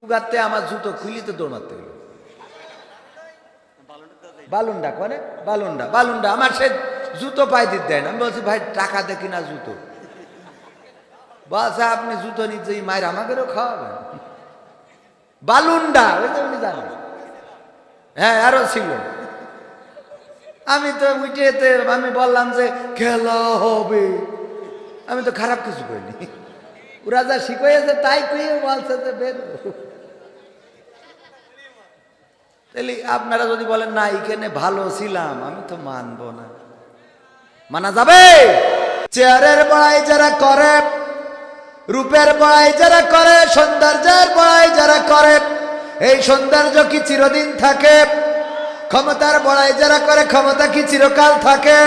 উগাতে আমার জুতো খুলি তো দৌড়াতে হলো। বালুন্ডা করে বালুন্ডা বালুন্ডা আমার সে জুতো পাই দিতে দেয় না। আমি বলছি ভাই টাকা দেখি না জুতো, বলছে আপনি জুতো নিতে মায়ের আমাদেরও খাওয়াবেন। বালুন্ডা ওই তো উনি জানেন। হ্যাঁ আরো ছিল। আমি তো উঠেতে আমি বললাম যে খেলা হবে, আমি তো খারাপ কিছু করিনি। ওরা যা শিখেছে তাই কইয়ে বলছে যে বের। তাহলে আপনারা যদি বলেন না এখানে ভালো ছিলাম, আমি তো মানবো না। মানা যাবে? চেয়ারের বড়াই যারা করে, রূপের বড়াই যারা করে, সৌন্দর্যের বড়াই যারা করে, এই সৌন্দর্য কি চিরদিন থাকে? ক্ষমতার বড়াই যারা করে, ক্ষমতা কি চিরকাল থাকে?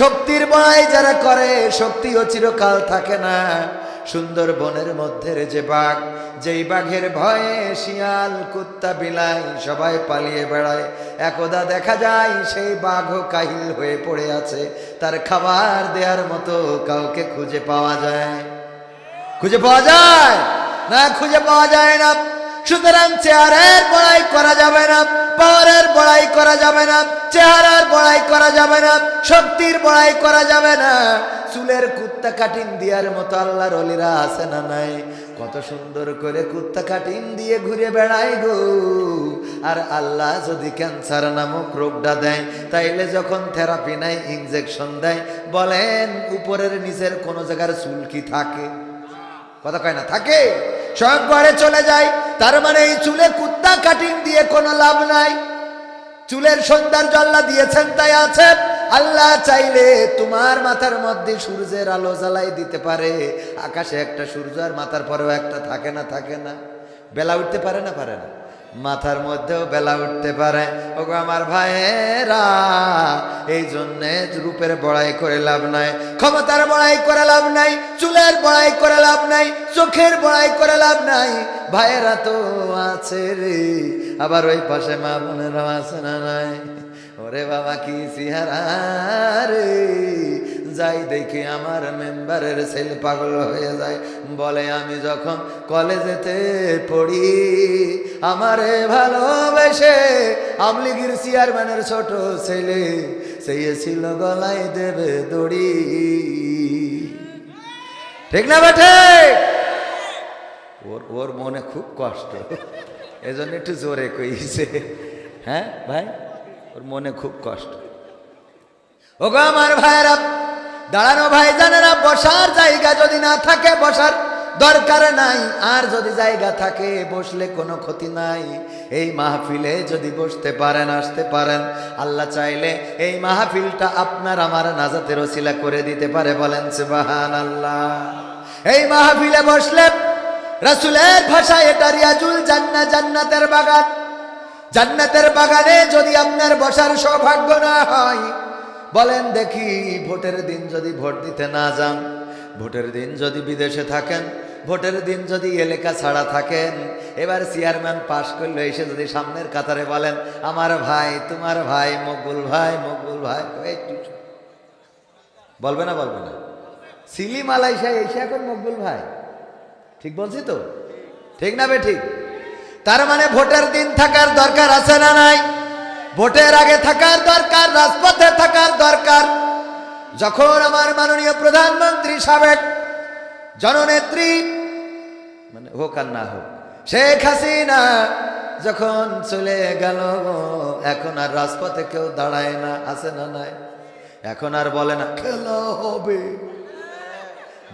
শক্তির বড়াই যারা করে, শক্তিও চিরকাল থাকে না। সুন্দরবনের মধ্যে যে বাঘ, যেই বাঘের ভয়ে শিয়াল কুত্তা বিলাই সবাই পালিয়ে বেড়ায়, একদা দেখা যায় সেই বাঘও কাহিল হয়ে পড়ে আছে, তার খাবার দেওয়ার মতো কাউকে খুঁজে পাওয়া যায়? খুঁজে পাওয়া যায় না? খুঁজে পাওয়া যায় না। সুতরাং চেহারার বড়াই করা যাবে না, পাওয়ারের বড়াই করা যাবে না, চেহারার বড়াই করা যাবে না, শক্তির বড়াই করা যাবে না। চুলের কুত্তা কাটিং দেওয়ার মতো আল্লাহর ওলিরা আছে না নাই? কত সুন্দর করে কুত্তা কাটিং দিয়ে ঘুরে বেড়ায় গো। আর আল্লাহ যদি ক্যান্সার নামক রোগটা দেয়, তাইলে যখন থেরাপি নাই, ইনজেকশন দেয়, বলেন উপরের নিচের কোন জায়গার চুল কি থাকে? কথা কয় না? থাকে, সব ঘরে চলে যায়। তার মানে এই চুলে কুত্তা কাটিং দিয়ে কোনো লাভ নাই। চুলের সৌন্দর্য আল্লাহ দিয়েছেন তাই আছে। আল্লাহ চাইলে তোমার মাথার মধ্যে সূর্যের আলো জ্বালাই দিতে পারে। আকাশে একটা সূর্য আর মাথার পরেও একটা থাকে না? থাকে না? বেলা উঠতে পারে না? পারে না? মাথার মধ্যেও বেলা উঠতে পারে। ওগো আমার ভাইয়েরা, এই জন্যে রূপের বড়াই করে লাভ নাই, ক্ষমতার বড়াই করে লাভ নাই, চুলের বড়াই করে লাভ নাই, চোখের বড়াই করে লাভ নাই। ভাইয়েরা তো আছে রে, আবার ওই পাশে মা বোনেরা আছে না নাই? ওরে বাবা কি চেহারা রে! যাই দেখি আমার মেম্বারের ছেলে পাগল হয়ে যায়। বলে আমি যখন কলেজেতে পড়ি, আমারে ভালোবেসে আমলিগির চেয়ারম্যানের ছোট ছেলে চেয়েছিল গলায় দেবে দড়ি। ঠিক না বেঠে? ওর মনে খুব কষ্ট, এজন্য একটু জোরে কইছে। হ্যাঁ ভাই, ওর মনে খুব কষ্ট। ওগো আমার ভাইরা, দাঁড়ানো ভাই জানেরা, বসার জায়গা যদি না থাকে বসার দরকার নাই, আর যদি জায়গা থাকে বসলে কোনো ক্ষতি নাই। এই মাহফিলে যদি বসতে পারেন, আসতে পারেন, আল্লাহ চাইলে এই মাহফিলটা আপনার আমার নাজাতের ওসিলা করে দিতে পারে। বলেন সুবহানাল্লাহ। এই মাহফিলে বসলে রাসূলের ভাষায় এটা রিয়াজুল জান্নাহ, জান্নাতের বাগান। জান্নাতের বাগানে যদি আপনার বসার সৌভাগ্য না হয়, বলেন দেখি, ভোটের দিন যদি ভোট দিতে না যান, ভোটের দিন যদি বিদেশে থাকেন, ভোটের দিন যদি এলাকা ছাড়া থাকেন, এবার চেয়ারম্যান পাশ করলে এসে যদি সামনের কাতারে বলেন আমার ভাই, তোমার ভাই মকবুল ভাই, মকবুল ভাই, বলবে না? বলবে না? সিলি মালয়েশিয়া এসে এখন মকবুল ভাই, ঠিক বলছি তো? ঠিক না বে ঠিক? তার মানে ভোটের দিন থাকার দরকার আছে না নাই? ভোটের আগে থাকার দরকার, রাজপথে থাকার দরকার। যখন আমার মাননীয় প্রধানমন্ত্রী, সাবেক জননেত্রী, মানে হোক আর না হোক, শেখ হাসিনা যখন চলে গেল, এখন আর রাজপথে কেউ দাঁড়ায় না, আছে না নাই? এখন আর বলে না খেলা হবে,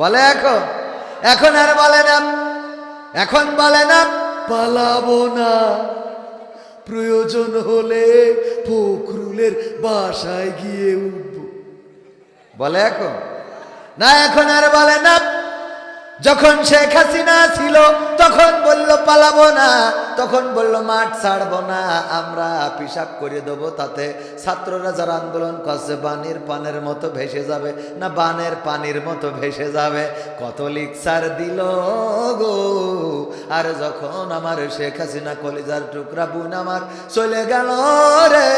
বলে এখন? এখন আর বলে না, এখন বলে না পালাবো না, প্রয়োজন হলে ফখরুলের বাসায় গিয়ে উঠব, বলে এখন? না, এখন আর বলে না। যখন শেখ হাসিনা ছিল তখন বলল পালাবো না, তখন বলল মাঠ ছাড়বো না, আমরা পিশাব করে দেবো, তাতে ছাত্ররা যারা আন্দোলন করছে বানের পানের মতো ভেসে যাবে, না বানের পানির মতো ভেসে যাবে। কত লিকসার দিল গো। আর যখন আমার শেখ হাসিনা কলিজার টুকরা বোন আমার চলে গেল রে,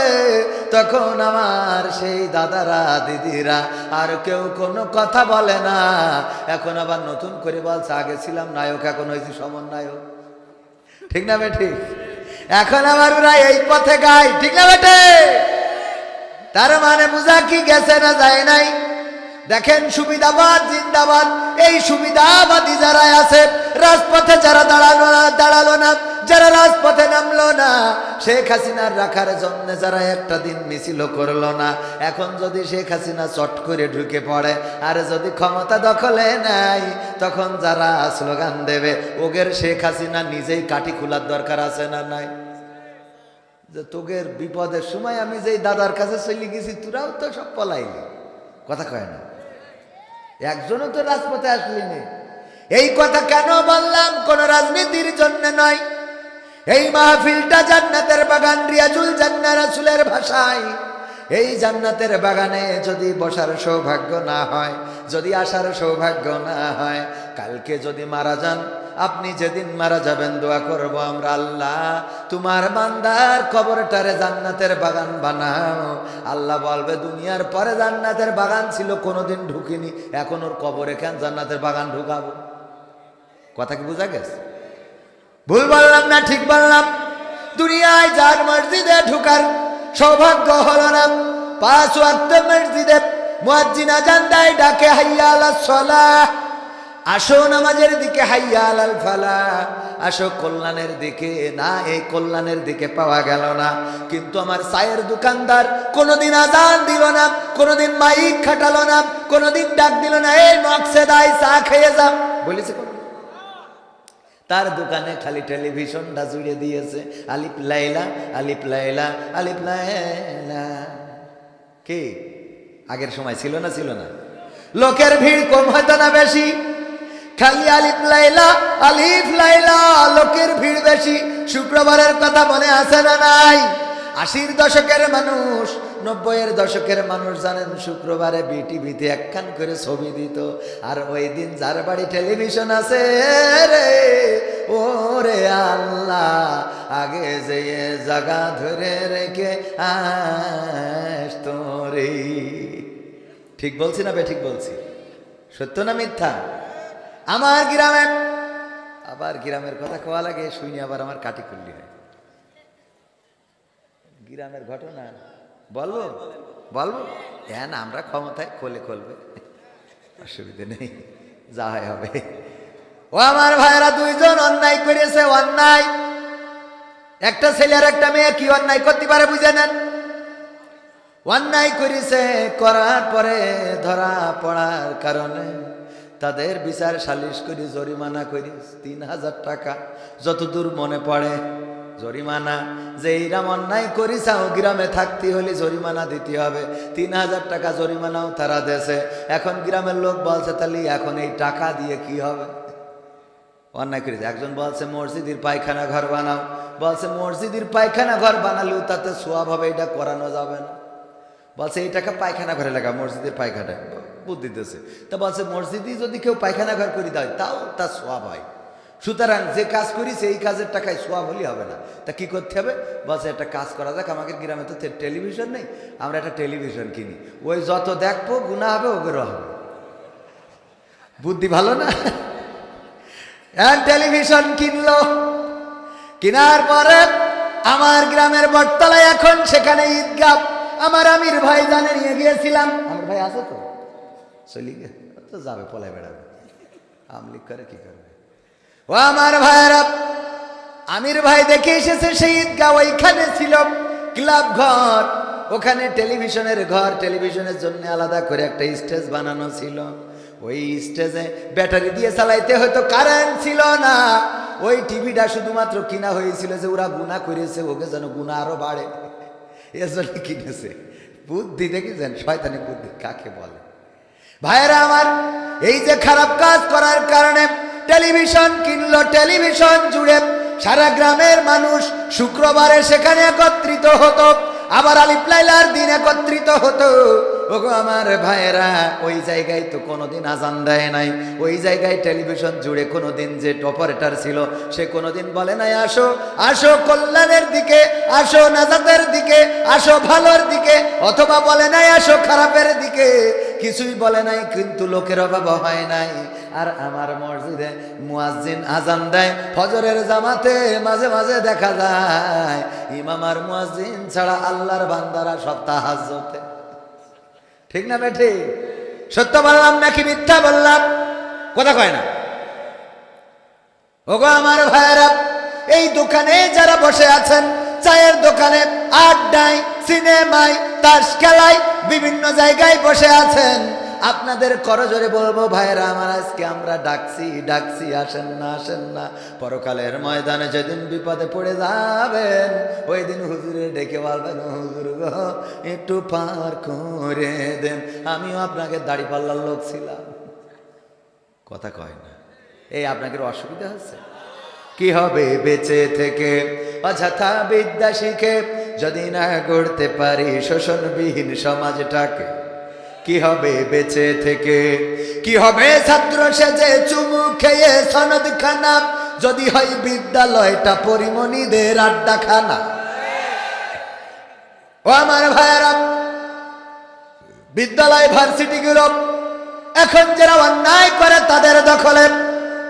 তখন আমার সেই দাদারা, দিদিরা আর কেউ কোনো কথা বলে না। এখন আবার নতুন করে বলছে আগে ছিলাম নায়ক, এখন হয়েছি সমন্বয়ক। ঠিক না বেঠি? এখন আমার প্রায় এই পথে গাই, ঠিক না বেটে? তার মানে বুঝা কি গেছে না যায় নাই? দেখেন সুবিধাবাদ জিন্দাবাদ। এই সুবিধাবাদী যারা আছে, রাজপথে যারা দাঁড়ালো না, যারা রাজপথে নামলো না, শেখ হাসিনার রাখার জন্য যারা একটা দিন মিছিল করলো না, এখন যদি শেখ হাসিনা চট করে ঢুকে পড়ে আর যদি ক্ষমতা দখলে নাই, তখন যারা স্লোগান দেবে ওগের শেখ হাসিনা নিজেই কাঠি খোলার দরকার আছে না নাই? যে তোগের বিপদের সময় আমি যেই দাদার কাছে চলে গেছি, তোরাও তো সব পলাইলি, কথা কয় না? একজনও তো রাজপথে আসলি নে। এই কথা কেন বললাম? কোন রাজনীতির জন্য নয়। এই মাহফিলটা জান্নাতের বাগান, রিয়াজুল জান্নাহ রাসূলের ভাষায়। এই জান্নাতের বাগানে যদি বসার সৌভাগ্য না হয়, যদি আসার সৌভাগ্য না হয়, কালকে যদি মারা যান, আপনি যেদিন মারা যাবেন দোয়া করব আমরা, আল্লাহ তোমার বান্দার কবরটারে জান্নাতের বাগান বানাও। আল্লাহ বলবে দুনিয়ার পরে জান্নাতের বাগান ছিল, কোনোদিন ঢুকিনি, এখন ওর কবরে কেন জান্নাতের বাগান ঢুকাবো? কথা কি বোঝা গেছে? ভুল বললাম না ঠিক বললাম? দুনিয়ায় যার মসজিদে ঢুকার সৌভাগ্য হলো না, 5 ওয়াক্ত মসজিদে মুয়াজ্জিন আযান দেয়, ডাকে হাইয়া আলাস সালাহ, আসো নামাজের দিকে, হাইয়া আলাল ফালাহ, আসো কল্যাণের দিকে। না, এই কল্যাণের দিকে পাওয়া গেল না। কিন্তু আমার চায়ের দোকানদার কোনোদিন আজান দিল না, কোনোদিন মাইক খাটালো না, কোনোদিন ডাক দিল না, এই মকসেদাই চা খেয়ে যা বলেছে? তার দোকানে খালি টেলিভিশনটা জুড়ে দিয়েছে, আলিফ লাইলা আলিফ লাইলা আলিফ লাইলা। কি আগের সময় ছিল না? ছিল না? লোকের ভিড় কম হয়তো না বেশি? খালি আলিফ লাইলা আলিফ লাইলা, লোকের ভিড় বেশি। শুক্রবারের কথা মনে আছে না নাই? 80-র দশকের মানুষ, 90-এর দশকের মানুষ জানেন শুক্রবারে বিটিভিতে একখান করে ছবি দিত। আর ওই দিন যার বাড়ি টেলিভিশন আছে রে, ওরে আল্লাহ, আগে যে জায়গা ধরে রেখে আসতো রে। ঠিক বলছি না ঠিক বলছি? সত্য না মিথ্যা? আমার গ্রামে, আবার গ্রামের কথা কোয়া লাগে শুনি, আবার আমার কাটি খুললি হয়। গ্রামের ঘটনা বলবো বলবো? হ্যাঁ না, আমরা ক্ষমতায় খুলবে, অসুবিধে নেই, যা হয় হবে। ও আমার ভাইরা, 2 জন অন্যায় করেছে। অন্যায়, একটা ছেলে আর একটা মেয়ে কি অন্যায় করতে পারে বুঝে নেন? অন্যায় করেছে, করার পরে ধরা পড়ার কারণে তাদের বিচার সালিশ করে জরিমানা করি 3000 টাকা, যতদূর মনে পড়ে জরিমানা। যে এইরাম অন্যায় করিসাও গ্রামে থাকতে হলে জরিমানা দিতে হবে, 3000 টাকা জরিমানাও তারা দেশে। এখন গ্রামের লোক বলছে তাহলে এখন এই টাকা দিয়ে কি হবে? অন্যায় করেছে। একজন বলছে মসজিদের পায়খানা ঘর বানাও, বলছে মসজিদের পায়খানা ঘর বানালেও তাতে সোয়াব হবে, এটা করানো যাবে না। বলছে এই টাকা পায়খানা ঘরে লাগা, মসজিদের পায়খানা বুদ্ধি দিতেছে। তা বলছে মসজিদে যদি কেউ পায়খানা ঘর করে দেয় তাও তার সোয়াব হয়। সুতরাং যে কাজ করিস এই কাজের টাকায় সোয়াব হলে হবে না। তা কি করতে হবে? বলছে একটা কাজ করা যাক, আমাদের গ্রামে তো টেলিভিশন নেই, আমরা একটা টেলিভিশন কিনি, ওই যত দেখবো গুনাহ হবে ওগেরও হবে। বুদ্ধি ভালো না? টেলিভিশন কিনলো, কেনার পরে আমার গ্রামের বটতলায় এখন সেখানে ঈদগাহ, আমার আমির ভাই জানে নিয়ে গিয়েছিলাম। আমার ভাই আছে তো, চলি তো যাবে, পলায় বেড়াবে, আমলিক করে কি করবে? ও আমার ভাইরা, আমির ভাই দেখে এসেছে সেই ঈদগাহ, ওইখানে ছিল ক্লাব ঘর, ওখানে টেলিভিশনের ঘর, টেলিভিশনের জন্য আলাদা করে একটা স্টেজ বানানো ছিল। ওই স্টেজে ব্যাটারি দিয়ে চালাইতে হয়তো কারেন্ট ছিল না। ওই টিভিটা শুধুমাত্র কিনা হয়েছিল যে ওরা গুনাহ করেছে, ওকে যেন গুনাহ আরো বাড়ে, এজন্য কিনেছে। বুদ্ধি দেখেছেন? শয়তানি বুদ্ধি কাকে বলে? ভাইরা আমার, এই যে খারাপ কাজ করার কারণে টেলিভিশন কিনলো, টেলিভিশন জুড়ে সারা গ্রামের মানুষ শুক্রবারে সেখানে একত্রিত হতো, আবার আলিফ লাইলার দিন একত্রিত হতো। ওগো আমার ভাইয়েরা, ওই জায়গায় তো কোনোদিন আজান দেয় নাই, ওই জায়গায় টেলিভিশন জুড়ে কোনোদিন যে অপারেটর ছিল সে কোনোদিন বলে নাই আসো আসো কল্যাণের দিকে, আসো নাজাতের দিকে, আসো ভালোর দিকে, অথবা বলে নাই আসো খারাপের দিকে, কিছুই বলে নাই। কিন্তু লোকের অভাব হয় নাই, আর আমার মসজিদে মুয়াজ্জিন আজান দেয় ফজরের জামাতে, মাঝে মাঝে দেখা যায় ইমাম আর মুয়াজ্জিন ছাড়া আল্লাহর বান্দারা সব তাহাজ্জুদে। ঠিক না বেঠি? সত্য বললাম নাকি মিথ্যা বললাম? কথা কয় না। ওগো আমার ভাইরা, এই দোকানে যারা বসে আছেন, চায়ের দোকানে, আড্ডায়, সিনেমায়, তাস খেলায়, বিভিন্ন জায়গায় বসে আছেন, আপনাদের করজোরে বলবো ভাইরা আমার, আজকে আমরা ডাকছি আসেন না, আসেন না। পরকালের ময়দানে যেদিন বিপদে পড়ে যাবেন, ওই দিন হুজুরে ডেকে বলবেন, হুজুর গো একটু পার করে দেন, আমিও আপনাকে দাড়ি পাল্লার লোক ছিলাম। কথা কয় না। এই আপনাকে অসুবিধা হচ্ছে? কি হবে বেঁচে থেকে অযথা বিদ্যা শিখে, যদি না গড়তে পারি শোষণবিহীন সমাজটাকে? কি হবে বেঁচে থেকে? কি হবে ছাত্র সেজে চুমু খেয়ে সনদ খানা, যদি হয় বিদ্যালয়টা পরিমণিদের আড্ডাখানা? ও আমার ভাইয়েরা, বিদ্যালয় ভার্সিটিগুলো এখন যারা অন্যায় করে তাদের দখলে,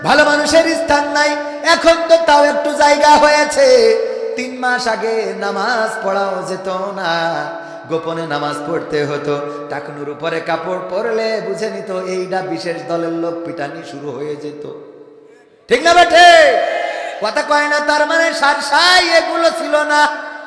ভালো মানুষের স্থান নাই। এখন তো তাও একটু জায়গা হয়েছে। 3 মাস আগে নামাজ পড়াও যেত না, গোপনে নামাজ পড়তে হতো। টাকনুর উপরে কাপড় পরলে বুঝে নিত এইটা বিশেষ দলের লোক, পিটানি শুরু হয়ে যেত। ঠিক না বেঠে? কথা কয় না। তার মানে সারসাই এগুলো ছিল না।